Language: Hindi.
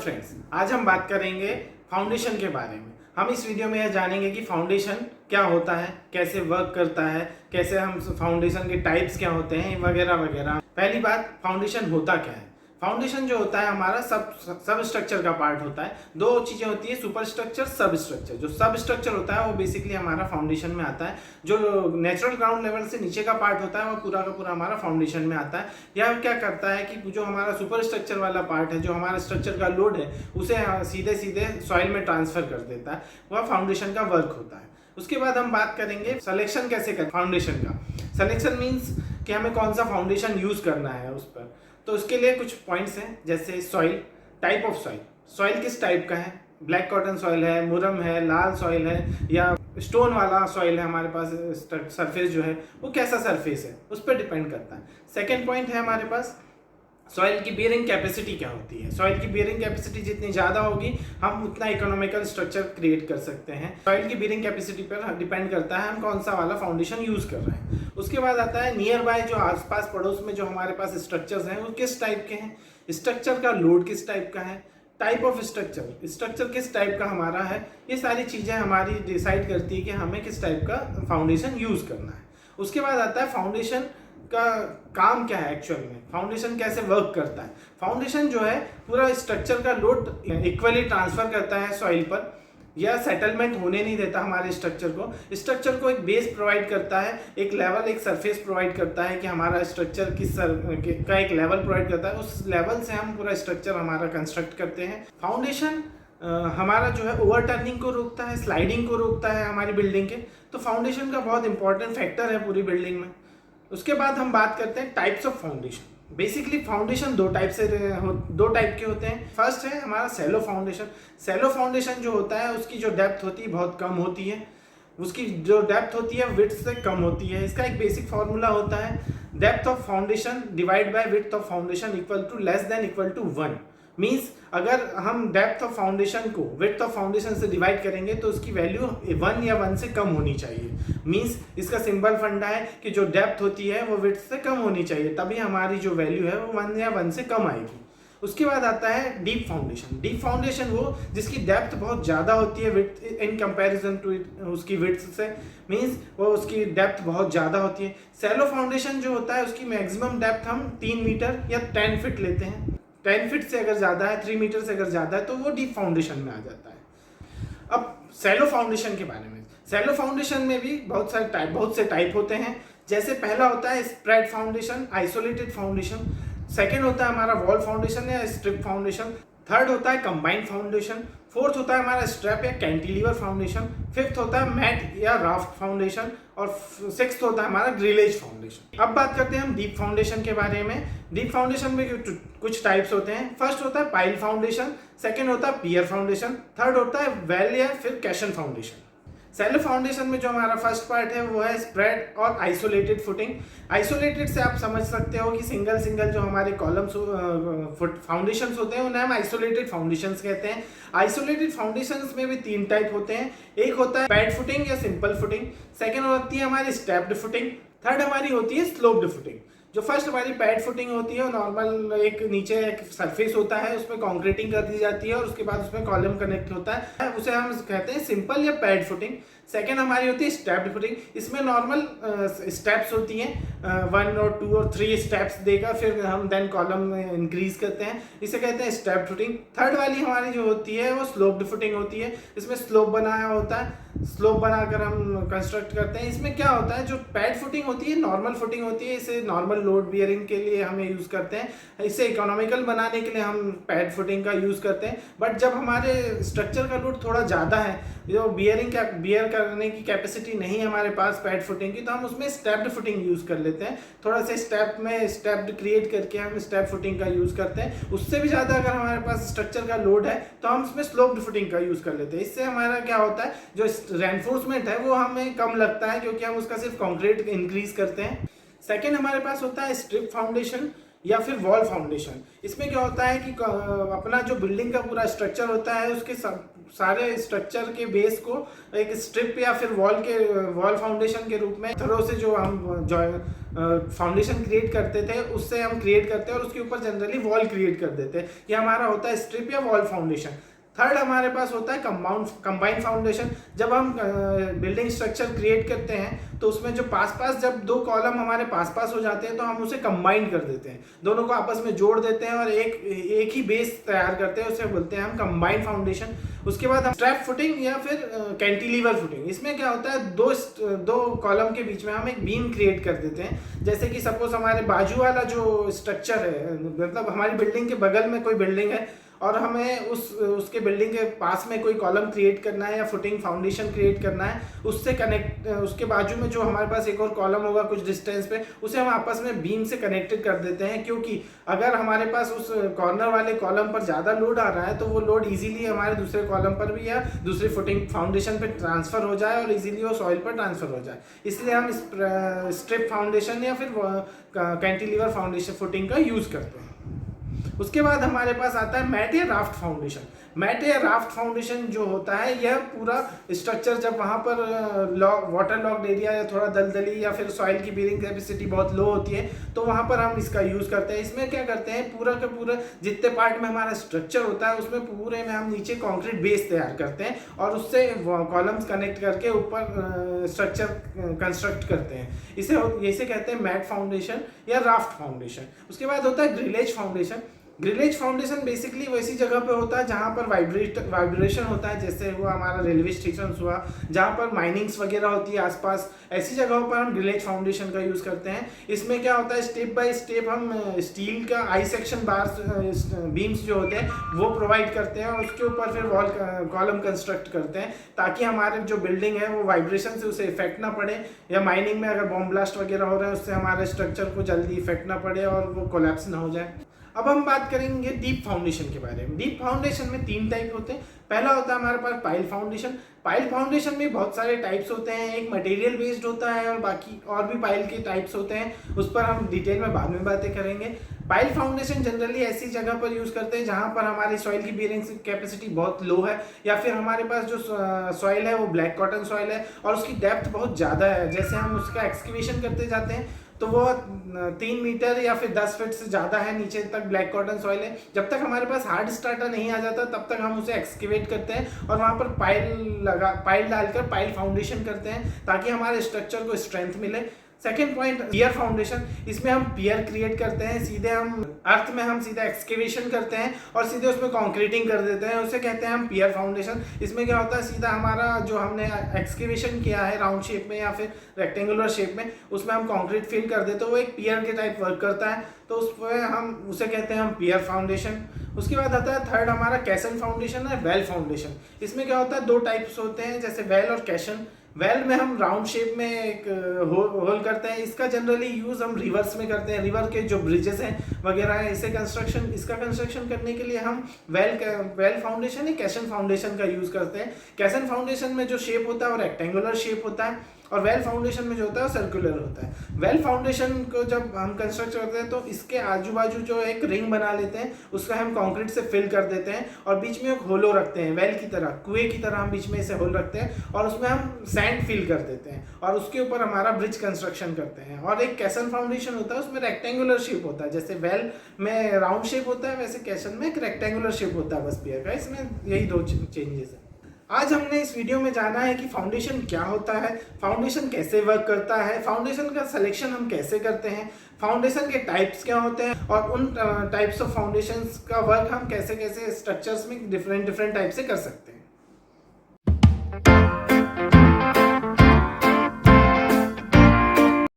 फ्रेंड्स, आज हम बात करेंगे फाउंडेशन के बारे में। हम इस वीडियो में यह जानेंगे कि फाउंडेशन क्या होता है, कैसे वर्क करता है, कैसे हम फाउंडेशन के टाइप्स क्या होते हैं वगैरह वगैरह। पहली बात, फाउंडेशन होता क्या है। फाउंडेशन जो होता है हमारा सब स्ट्रक्चर का पार्ट होता है। दो चीजें होती है, सुपर स्ट्रक्चर, सब स्ट्रक्चर। जो सब स्ट्रक्चर होता है वो बेसिकली हमारा फाउंडेशन में आता है। जो नेचुरल ग्राउंड लेवल से नीचे का पार्ट होता है वो पूरा का पूरा हमारा फाउंडेशन में आता है। यह क्या करता है कि जो हमारा सुपर स्ट्रक्चर वाला पार्ट है, जो हमारा स्ट्रक्चर का लोड है, उसे सीधे सीधे सॉइल में ट्रांसफर कर देता है। वह फाउंडेशन का वर्क होता है। उसके बाद हम बात करेंगे सिलेक्शन कैसे करें फाउंडेशन का। सिलेक्शन मीन्स कि हमें कौन सा फाउंडेशन यूज करना है उस पर। तो उसके लिए कुछ पॉइंट्स हैं, जैसे soil, type of soil. Soil किस टाइप का है, ब्लैक कॉटन सॉइल है, मुरम है, लाल सॉइल है, या स्टोन वाला सॉइल है। हमारे पास सरफेस जो है वो कैसा सरफेस है उस पर डिपेंड करता है। सेकेंड पॉइंट है हमारे पास सॉइल की बियरिंग कैपेसिटी क्या होती है। सॉइल की बियरिंग कैपेसिटी जितनी ज़्यादा होगी हम उतना इकोनॉमिकल स्ट्रक्चर क्रिएट कर सकते हैं। सॉइल की बियरिंग कैपेसिटी पर डिपेंड करता है हम कौन सा वाला फाउंडेशन यूज़ कर रहे हैं। उसके बाद आता है नियर बाय, जो आसपास पड़ोस में जो हमारे पास स्ट्रक्चर्स हैं वो किस टाइप के हैं, स्ट्रक्चर का लोड किस टाइप का है, टाइप ऑफ स्ट्रक्चर, स्ट्रक्चर किस टाइप का हमारा है। ये सारी चीज़ें हमारी डिसाइड करती है कि हमें किस टाइप का फाउंडेशन यूज़ करना है। उसके बाद आता है फाउंडेशन का काम क्या है एक्चुअल में, फाउंडेशन कैसे वर्क करता है। फाउंडेशन जो है पूरा स्ट्रक्चर का लोड इक्वली ट्रांसफर करता है सॉइल पर, या सेटलमेंट होने नहीं देता हमारे स्ट्रक्चर को एक बेस प्रोवाइड करता है, एक लेवल, एक सरफेस प्रोवाइड करता है कि हमारा स्ट्रक्चर का एक लेवल प्रोवाइड करता है। उस लेवल से हम पूरा स्ट्रक्चर हमारा कंस्ट्रक्ट करते हैं। फाउंडेशन हमारा जो है ओवरटर्निंग को रोकता है, स्लाइडिंग को रोकता है हमारी बिल्डिंग के। तो फाउंडेशन का बहुत इंपॉर्टेंट फैक्टर है पूरी बिल्डिंग में। उसके बाद हम बात करते हैं types of foundation. Basically foundation दो टाइप के होते हैं। फर्स्ट है हमारा सैलो फाउंडेशन। सैलो फाउंडेशन जो होता है उसकी जो डेप्थ होती है बहुत कम होती है, उसकी जो डेप्थ होती है विड्थ से कम होती है। इसका एक बेसिक फॉर्मूला होता है, depth of foundation divide by width of foundation equal to less than equal to 1। Means अगर हम डेप्थ ऑफ फाउंडेशन को विड्थ ऑफ फाउंडेशन से डिवाइड करेंगे तो उसकी वैल्यू 1 या 1 से कम होनी चाहिए। मीन्स इसका सिंपल फंडा है कि जो डेप्थ होती है वो विड्थ से कम होनी चाहिए, तभी हमारी जो वैल्यू है वो 1 या 1 से कम आएगी। उसके बाद आता है डीप फाउंडेशन। डीप फाउंडेशन वो जिसकी डेप्थ बहुत ज़्यादा होती है विड्थ इन कंपैरिजन टू उसकी विड्थ से, मीन्स वो उसकी डेप्थ बहुत ज़्यादा होती है। सैलो फाउंडेशन जो होता है उसकी मैक्सिमम डेप्थ हम 3 मीटर या 10 फीट लेते हैं। 10 फीट से अगर ज़्यादा है, 3 मीटर से अगर ज़्यादा है तो वो डीप फाउंडेशन में आ जाता है। अब सैलो फाउंडेशन के बारे में, सैलो फाउंडेशन में भी बहुत से टाइप होते हैं। जैसे पहला होता है spread foundation, isolated foundation. Second होता है हमारा वॉल फाउंडेशन या स्ट्रिप फाउंडेशन। थर्ड होता है कंबाइंड फाउंडेशन। फोर्थ होता है हमारा स्ट्रैप या कैंटिलीवर फाउंडेशन। फिफ्थ होता है मैट या राफ्ट फाउंडेशन। और सिक्स्थ होता है हमारा ग्रिलेज फाउंडेशन। अब बात करते हैं हम डीप फाउंडेशन के बारे में। डीप फाउंडेशन में कुछ टाइप्स होते हैं। फर्स्ट होता है पाइल फाउंडेशन, सेकेंड होता है पियर फाउंडेशन, थर्ड होता है वेल या फिर कैशन फाउंडेशन। सैलो फाउंडेशन में जो हमारा फर्स्ट पार्ट है वो है स्प्रेड और आइसोलेटेड फुटिंग। आइसोलेटेड से आप समझ सकते हो कि सिंगल जो हमारे कॉलम्स फाउंडेशंस होते हैं उन्हें हम आइसोलेटेड फाउंडेशंस कहते हैं। आइसोलेटेड फाउंडेशंस में भी 3 टाइप होते हैं। एक होता है पैड फुटिंग या सिंपल फुटिंग, सेकेंड होती है हमारी स्टेप्ड फुटिंग, थर्ड हमारी होती है स्लोप्ड फुटिंग। जो फर्स्ट हमारी पैड फुटिंग होती है वो नॉर्मल एक नीचे एक सरफेस होता है, उसमें कंक्रीटिंग कर दी जाती है और उसके बाद उसमें कॉलम कनेक्ट होता है, उसे हम कहते हैं सिंपल या पैड फुटिंग। सेकेंड हमारी होती है स्टेप्ड फुटिंग। इसमें नॉर्मल स्टेप्स होती हैं, 1 और 2 और 3 स्टेप्स देकर फिर हम देन कॉलम इंक्रीज करते हैं, इसे कहते हैं स्टेप्ड फुटिंग। थर्ड वाली हमारी जो होती है वो स्लोप्ड फुटिंग होती है। इसमें स्लोप बनाया होता है, स्लोप बनाकर हम कंस्ट्रक्ट करते हैं। इसमें क्या होता है, जो पैड फुटिंग होती है नॉर्मल फुटिंग होती है, इसे नॉर्मल लोड बियरिंग के लिए हमें यूज़ करते हैं। इसे इकोनॉमिकल बनाने के लिए हम पैड फुटिंग का यूज़ करते हैं। बट जब हमारे स्ट्रक्चर का लोड थोड़ा ज़्यादा है, जो बियर करने की कैपेसिटी नहीं है हमारे पास पैड फुटिंग की, तो हम उसमें स्टेप्ड फुटिंग यूज़ कर लेते हैं। थोड़ा सा स्टेप में स्टेप्ड क्रिएट करके हम स्टेप फुटिंग का यूज़ करते हैं। उससे भी ज़्यादा अगर हमारे पास स्ट्रक्चर का लोड है तो हम उसमें स्लोप्ड फुटिंग का यूज़ कर लेते हैं। इससे हमारा क्या होता है, जो रेनफोर्समेंट है वो हमें कम लगता है क्योंकि हम उसका सिर्फ कंक्रीट इंक्रीज करते हैं। सेकेंड हमारे पास होता है स्ट्रिप फाउंडेशन या फिर वॉल फाउंडेशन। इसमें क्या होता है कि अपना जो बिल्डिंग का पूरा स्ट्रक्चर होता है उसके सारे स्ट्रक्चर के बेस को एक स्ट्रिप या फिर वॉल फाउंडेशन के रूप में थ्रो से जो हम फाउंडेशन क्रिएट करते थे उससे हम क्रिएट करते हैं और उसके ऊपर जनरली वॉल क्रिएट कर देते हैं। ये हमारा होता है स्ट्रिप या वॉल फाउंडेशन। थर्ड हमारे पास होता है कंबाइंड फाउंडेशन। जब हम बिल्डिंग स्ट्रक्चर क्रिएट करते हैं तो उसमें जो पास जब दो कॉलम हमारे पास हो जाते हैं तो हम उसे कंबाइन कर देते हैं, दोनों को आपस में जोड़ देते हैं और एक ही बेस तैयार करते हैं, उसे बोलते हैं हम कंबाइंड फाउंडेशन। उसके बाद हम स्ट्रैप फुटिंग या फिर कैंटिलीवर फुटिंग। इसमें क्या होता है, दो कॉलम के बीच में हम एक बीम क्रिएट कर देते हैं। जैसे कि सपोज हमारे बाजू वाला जो स्ट्रक्चर है, मतलब हमारी बिल्डिंग के बगल में कोई बिल्डिंग है और हमें उसके बिल्डिंग के पास में कोई कॉलम क्रिएट करना है या फुटिंग फाउंडेशन क्रिएट करना है, उससे कनेक्ट उसके बाजू में जो हमारे पास एक और कॉलम होगा कुछ डिस्टेंस पे, उसे हम आपस में बीम से कनेक्टेड कर देते हैं। क्योंकि अगर हमारे पास उस कॉर्नर वाले कॉलम पर ज़्यादा लोड आ रहा है तो वो लोड इजीली हमारे दूसरे कॉलम पर भी या दूसरी फुटिंग फाउंडेशन पर ट्रांसफर हो जाए और इजीली वो सॉइल पर ट्रांसफर हो जाए। इसलिए हम स्ट्रिप फाउंडेशन या फिर कैंटिलीवर फाउंडेशन फुटिंग का यूज़ करते हैं। उसके बाद हमारे पास आता है मैट या राफ्ट फाउंडेशन। मैट या राफ्ट फाउंडेशन जो होता है, यह पूरा स्ट्रक्चर जब वहाँ पर वाटर लॉक्ड एरिया या थोड़ा दलदली या फिर सॉइल की बेरिंग कैपेसिटी बहुत लो होती है तो वहाँ पर हम इसका यूज़ करते हैं। इसमें क्या करते हैं, पूरा का पूरा जितने पार्ट में हमारा स्ट्रक्चर होता है उसमें पूरे में हम नीचे कंक्रीट बेस तैयार करते हैं और उससे कॉलम्स कनेक्ट करके ऊपर स्ट्रक्चर कंस्ट्रक्ट करते हैं। इसे कहते हैं मैट फाउंडेशन या राफ्ट फाउंडेशन। उसके बाद होता है grillage foundation. Grillage foundation basically वैसी जगह पे होता है जहाँ पर वाइब्रेशन होता है, जैसे हुआ हमारा रेलवे स्टेशन हुआ जहाँ पर माइनिंग्स वगैरह होती है आसपास, ऐसी जगहों पर हम ग्रिलेज फाउंडेशन का यूज़ करते हैं। इसमें क्या होता है, स्टेप बाय स्टेप हम स्टील का आई सेक्शन बार्स बीम्स जो होते हैं वो प्रोवाइड करते हैं और उसके ऊपर फिर वॉल कॉलम कंस्ट्रक्ट करते हैं ताकि हमारे जो बिल्डिंग है वो वाइब्रेशन से उसे इफेक्ट ना पड़े, या माइनिंग में अगर बॉम्ब ब्लास्ट वगैरह हो रहे हैं उससे हमारे स्ट्रक्चर को जल्दी इफेक्ट ना पड़े और वो कोलैप्स ना हो जाए। अब हम बात करेंगे डीप फाउंडेशन के बारे में। डीप फाउंडेशन में 3 टाइप होते हैं। पहला होता है हमारे पास पाइल फाउंडेशन। पाइल फाउंडेशन में बहुत सारे टाइप्स होते हैं, एक मटेरियल बेस्ड होता है और बाकी और भी पाइल के टाइप्स होते हैं, उस पर हम डिटेल में बाद में बातें करेंगे। पाइल फाउंडेशन जनरली ऐसी जगह पर यूज करते हैं जहां पर हमारी सॉइल की बेरिंग कैपेसिटी बहुत लो है या फिर हमारे पास जो सॉइल है वो ब्लैक कॉटन सॉइल है और उसकी डेप्थ बहुत ज़्यादा है। जैसे हम उसका एक्सकवेशन करते जाते हैं तो वो 3 मीटर या फिर 10 फीट से ज़्यादा है नीचे तक ब्लैक कॉटन सॉइल है। जब तक हमारे पास हार्ड स्टार्टर नहीं आ जाता तब तक हम उसे एक्सकेवेट करते हैं और वहाँ पर पाइल डालकर पाइल फाउंडेशन करते हैं ताकि हमारे स्ट्रक्चर को स्ट्रेंथ मिले। सेकेंड पॉइंट, पियर फाउंडेशन। इसमें हम पियर क्रिएट करते हैं, सीधे हम अर्थ में हम सीधा एक्सकेवेशन करते हैं और सीधे उसमें कंक्रीटिंग कर देते हैं, उसे कहते हैं हम पियर फाउंडेशन। इसमें क्या होता है, सीधा हमारा जो हमने एक्सकेवेशन किया है राउंड शेप में या फिर रेक्टेंगुलर शेप में, उसमें हम कंक्रीट फिल कर देते हैं, वो एक पियर के टाइप वर्क करता है, तो उसमें हम उसे कहते हैं हम पियर फाउंडेशन। उसके बाद आता है थर्ड हमारा कैसन फाउंडेशन है, वेल फाउंडेशन। इसमें क्या होता है, 2 टाइप्स होते हैं, जैसे वेल और कैशन। वेल में हम राउंड शेप में एक होल करते हैं। इसका जनरली यूज़ हम रिवर्स में करते हैं, रिवर के जो ब्रिजेस हैं वगैरह हैं, इसका कंस्ट्रक्शन करने के लिए हम वेल फाउंडेशन या कैशन फाउंडेशन का यूज़ करते हैं। कैशन फाउंडेशन में जो शेप होता है वो रेक्टेंगुलर शेप होता है और वेल फाउंडेशन में जो होता है वो सर्कुलर होता है। वेल फाउंडेशन को जब हम कंस्ट्रक्ट करते हैं तो इसके आजू बाजू जो एक रिंग बना लेते हैं, उसका हम कंक्रीट से फिल कर देते हैं और बीच में एक होलो रखते हैं, वेल की तरह, कुएं की तरह हम बीच में इसे होल रखते हैं और उसमें हम सैंड फिल कर देते हैं और उसके ऊपर हमारा ब्रिज कंस्ट्रक्शन करते हैं। और एक कैसन फाउंडेशन होता है, उसमें रेक्टेंगुलर शेप होता है, जैसे वेल में राउंड शेप होता है वैसे कैसन में एक रेक्टेंगुलर शेप होता है बस पियर का। इसमें यही 2 चेंजेस है। आज हमने इस वीडियो में जाना है कि फाउंडेशन क्या होता है, फाउंडेशन कैसे वर्क करता है, फाउंडेशन का सिलेक्शन हम कैसे करते हैं, फाउंडेशन के टाइप्स क्या होते हैं और उन टाइप्स ऑफ फाउंडेशंस का वर्क हम कैसे कैसे स्ट्रक्चर्स में डिफरेंट टाइप से कर सकते हैं।